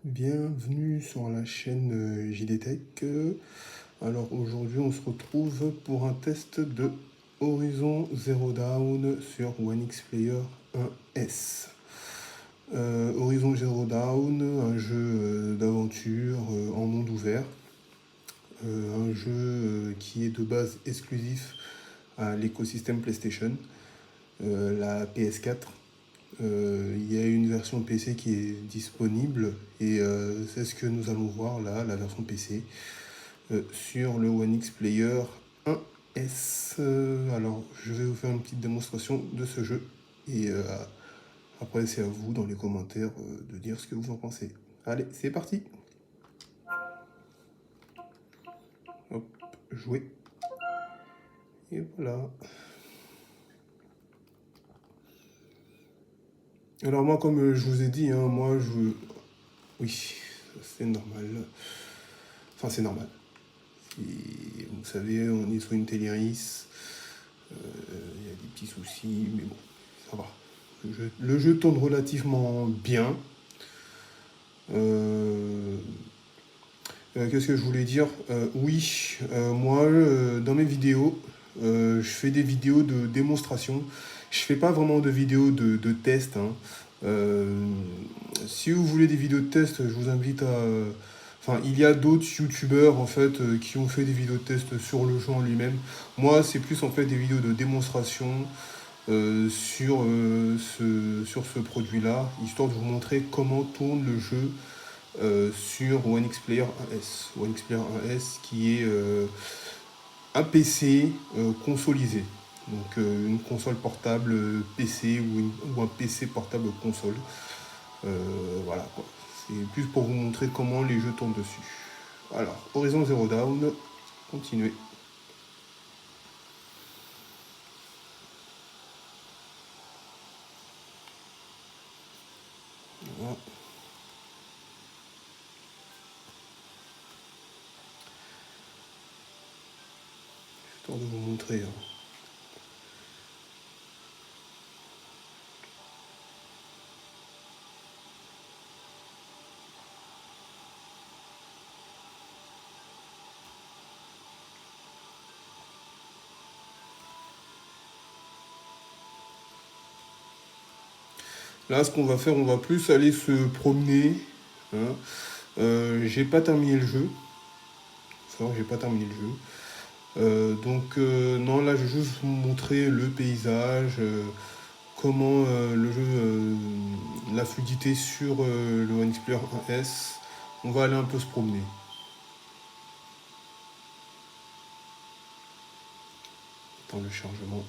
Bienvenue sur la chaîne JDTech. Alors aujourd'hui on se retrouve pour un test de Horizon Zero Dawn sur One X Player 1S. Horizon Zero Dawn, un jeu d'aventure en monde ouvert. Un jeu qui est de base exclusif à l'écosystème PlayStation, la PS4. Il y a une version PC qui est disponible et c'est ce que nous allons voir là, la version PC sur le One X Player 1S. Alors je vais vous faire une petite démonstration de ce jeu et après c'est à vous dans les commentaires de dire ce que vous en pensez. Allez, c'est parti. Hop, jouer. Et voilà. Alors moi comme je vous ai dit, hein, moi je... Oui, c'est normal. Enfin c'est normal. Et vous savez, on est sur une Téléris, il y a des petits soucis, mais bon, ça va. Le jeu tourne relativement bien. Qu'est-ce que je voulais dire? Oui, moi, dans mes vidéos, je fais des vidéos de démonstration. Je fais pas vraiment de vidéos de test, hein. Si vous voulez des vidéos de test, je vous invite à... Enfin, il y a d'autres youtubeurs en fait qui ont fait des vidéos de test sur le jeu en lui-même. Moi, c'est plus en fait des vidéos de démonstration sur ce produit-là, histoire de vous montrer comment tourne le jeu sur One X Player 1S. One X Player 1S qui est un PC consolisé. Donc une console portable PC ou un PC portable console. Voilà quoi. C'est plus pour vous montrer comment les jeux tournent dessus. Alors, Horizon Zero Dawn, continuez. Voilà. Histoire de vous montrer. Hein. Là, ce qu'on va faire, on va plus aller se promener. Hein. J'ai pas terminé le jeu. Ça, j'ai pas terminé le jeu. Non, là, je vais juste vous montrer le paysage, comment le jeu, la fluidité sur le One Explorer 1S. On va aller un peu se promener. Dans le chargement.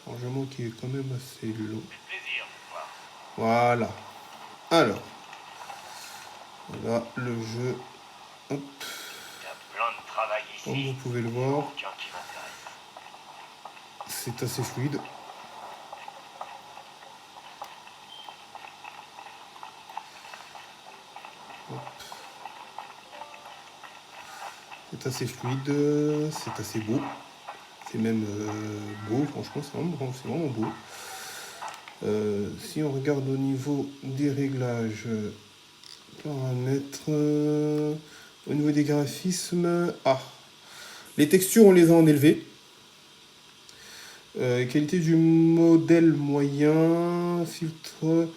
Chargement qui est quand même assez long. Voilà. Alors. Là, le jeu. Hop. Comme vous pouvez le voir, c'est assez fluide. C'est assez fluide, c'est assez beau. C'est même beau, franchement, c'est vraiment beau. Si on regarde au niveau des réglages, paramètres, au niveau des graphismes, les textures on les a en élevé. Qualité du modèle moyen, filtre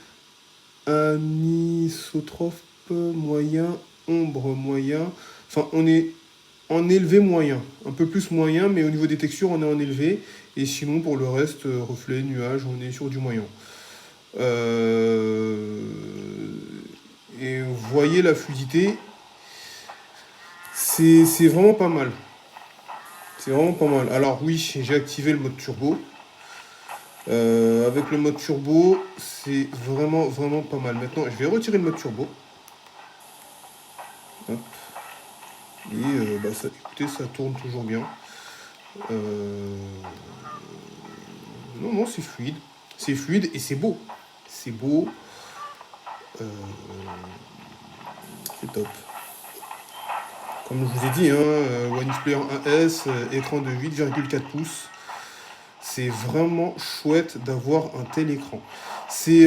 anisotrope moyen, ombre moyen. Enfin, on est en élevé moyen, un peu plus moyen, mais au niveau des textures, on est en élevé. Et sinon, pour le reste, reflet, nuage, on est sur du moyen. Et vous voyez la fluidité, c'est vraiment pas mal. C'est vraiment pas mal. Alors oui, j'ai activé le mode turbo. Avec le mode turbo, c'est vraiment pas mal. Maintenant, je vais retirer le mode turbo. Hop. Et ça, écoutez, ça tourne toujours bien. Non, c'est fluide. C'est fluide et c'est beau. C'est beau. C'est top. Comme je vous ai dit, hein, One Xplayer 1S, écran de 8,4 pouces. C'est vraiment chouette d'avoir un tel écran. C'est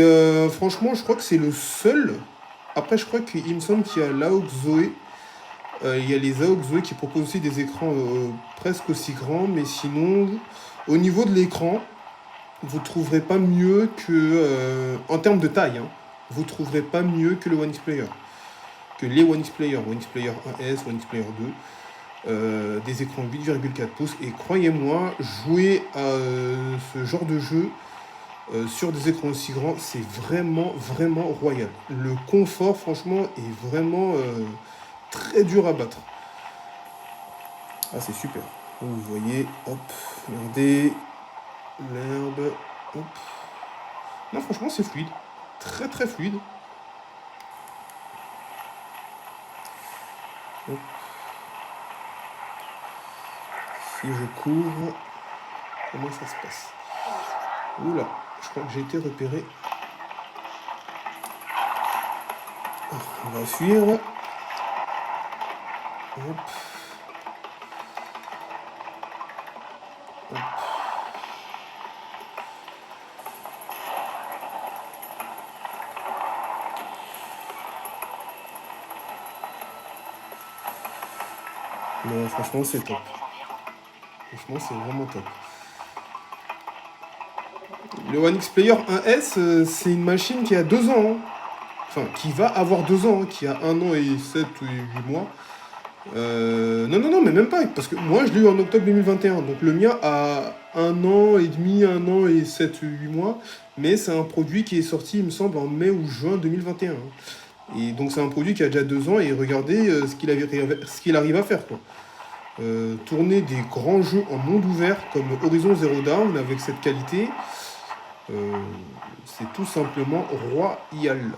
franchement, je crois que c'est le seul. Après, je crois qu'il me semble qu'il y a l'AOG Zoé. Il y a les AOG Zoé qui proposent aussi des écrans presque aussi grands. Mais sinon, au niveau de l'écran, vous ne trouverez pas mieux que... en termes de taille, hein, vous ne trouverez pas mieux que le One Xplayer. Que les One Xplayer. One Xplayer 1S, One Xplayer 2. Des écrans 8,4 pouces. Et croyez-moi, jouer à ce genre de jeu sur des écrans aussi grands, c'est vraiment, vraiment royal. Le confort, franchement, est vraiment très dur à battre. Ah, c'est super. Vous voyez, hop, regardez, l'herbe, hop. Non, franchement, c'est fluide. Très, très fluide. Hop. Si je cours, comment ça se passe? Oula, je crois que j'ai été repéré. On va suivre. Hop. Hop. Non, franchement, c'est top. Franchement, c'est vraiment top. Le One Xplayer 1S, c'est une machine qui a 2 ans. Hein. Enfin, qui va avoir 2 ans, hein, qui a 1 an et 7 ou 8 mois. Non, mais même pas, parce que moi je l'ai eu en octobre 2021, donc le mien a 1 an et demi, 1 an et 7 ou 8 mois, mais c'est un produit qui est sorti, il me semble, en mai ou juin 2021. Et donc c'est un produit qui a déjà 2 ans, et regardez ce qu'il arrive à faire, quoi. Tourner des grands jeux en monde ouvert comme Horizon Zero Dawn avec cette qualité, c'est tout simplement royal.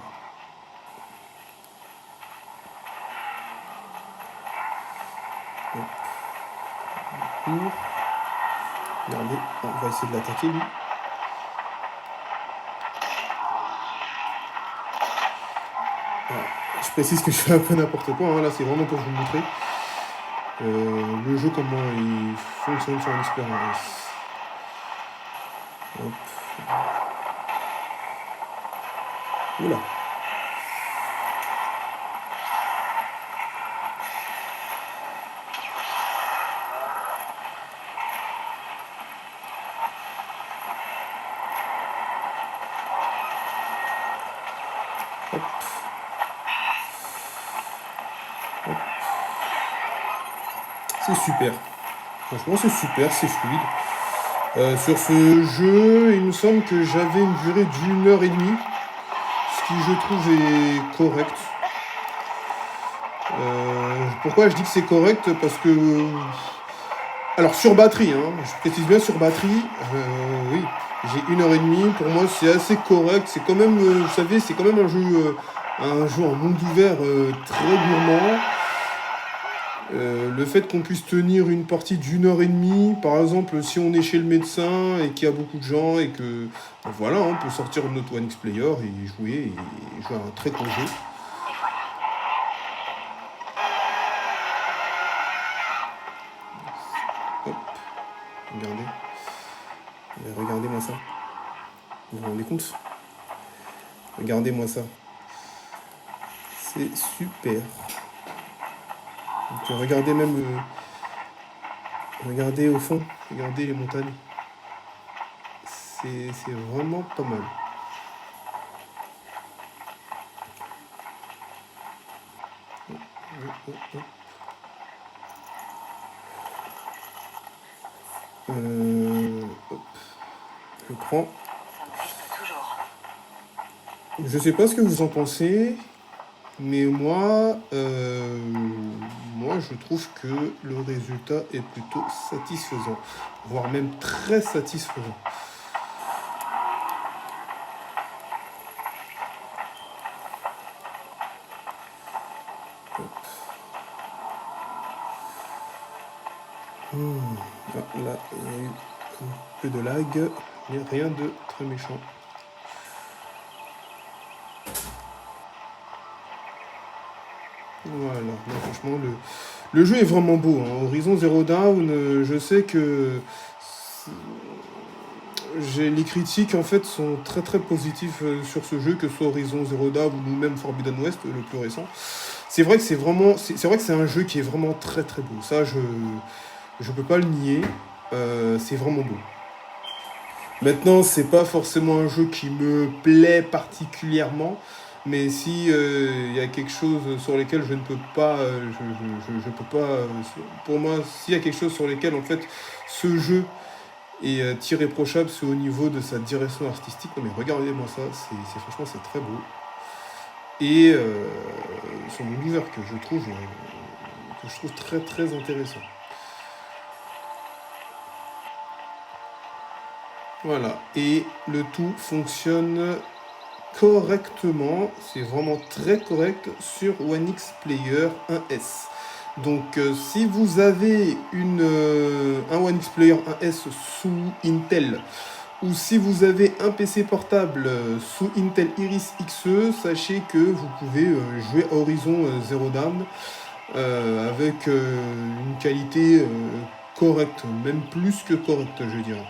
Regardez, on va essayer de l'attaquer lui. Voilà. Je précise que je fais un peu n'importe quoi, hein. Là c'est vraiment pour vous montrer le jeu, comment il fonctionne sur une expérience. Hop. Oula. Hop. Hop. C'est super. Franchement, c'est super, c'est fluide. Sur ce jeu, il me semble que j'avais une durée d'1h30, ce qui, je trouve, est correct. Pourquoi je dis que c'est correct? Parce que... Alors, sur batterie, hein, je précise bien sur batterie, oui, j'ai 1h30, pour moi c'est assez correct, c'est quand même, vous savez, c'est quand même un jeu en monde ouvert très gourmand. Le fait qu'on puisse tenir une partie d'1h30, par exemple, si on est chez le médecin et qu'il y a beaucoup de gens et que, ben voilà, on peut sortir notre One Xplayer et jouer à un très gros jeu. Hop, regardez. Regardez-moi ça. Vous vous rendez compte? Regardez-moi ça. C'est super. Donc, regardez même... regardez au fond. Regardez les montagnes. C'est vraiment pas mal. Hop. Je prends. Je sais pas ce que vous en pensez, mais moi je trouve que le résultat est plutôt satisfaisant, voire même très satisfaisant. Là, il y a eu un peu de lag, mais rien de très méchant. Voilà, non, franchement, le jeu est vraiment beau, hein. Horizon Zero Dawn, je sais que les critiques en fait sont très très positives sur ce jeu, que ce soit Horizon Zero Dawn ou même Forbidden West, le plus récent. C'est vrai que c'est vraiment, c'est vrai que c'est un jeu qui est vraiment très très beau. Ça, je peux pas le nier. C'est vraiment beau. Maintenant, c'est pas forcément un jeu qui me plaît particulièrement, mais si il y a quelque chose sur lequel je ne peux pas, je peux pas. Pour moi, s'il y a quelque chose sur lequel en fait ce jeu est irréprochable, c'est au niveau de sa direction artistique. Non mais regardez-moi ça, franchement c'est très beau. Et son univers que je trouve très très intéressant. Voilà. Et le tout fonctionne correctement, c'est vraiment très correct sur One X Player 1S. Donc si vous avez un One X Player 1S sous Intel, ou si vous avez un PC portable sous Intel Iris Xe, sachez que vous pouvez jouer à Horizon Zero Dawn avec une qualité correcte, même plus que correcte, je dirais.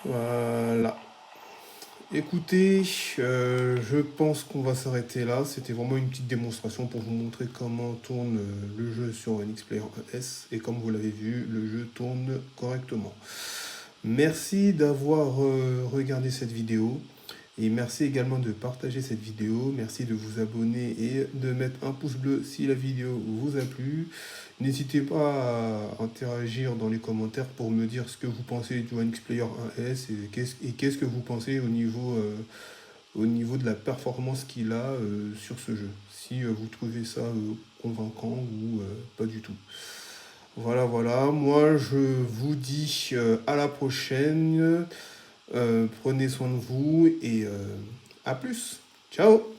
Voilà. Écoutez, je pense qu'on va s'arrêter là. C'était vraiment une petite démonstration pour vous montrer comment tourne le jeu sur un X-Player S. Et comme vous l'avez vu, le jeu tourne correctement. Merci d'avoir regardé cette vidéo. Et merci également de partager cette vidéo. Merci de vous abonner et de mettre un pouce bleu si la vidéo vous a plu. N'hésitez pas à interagir dans les commentaires pour me dire ce que vous pensez du One X Player 1S et qu'est-ce que vous pensez au niveau de la performance qu'il a sur ce jeu. Si vous trouvez ça convaincant ou pas du tout. Voilà, voilà. Moi, je vous dis à la prochaine. Prenez soin de vous et à plus. Ciao!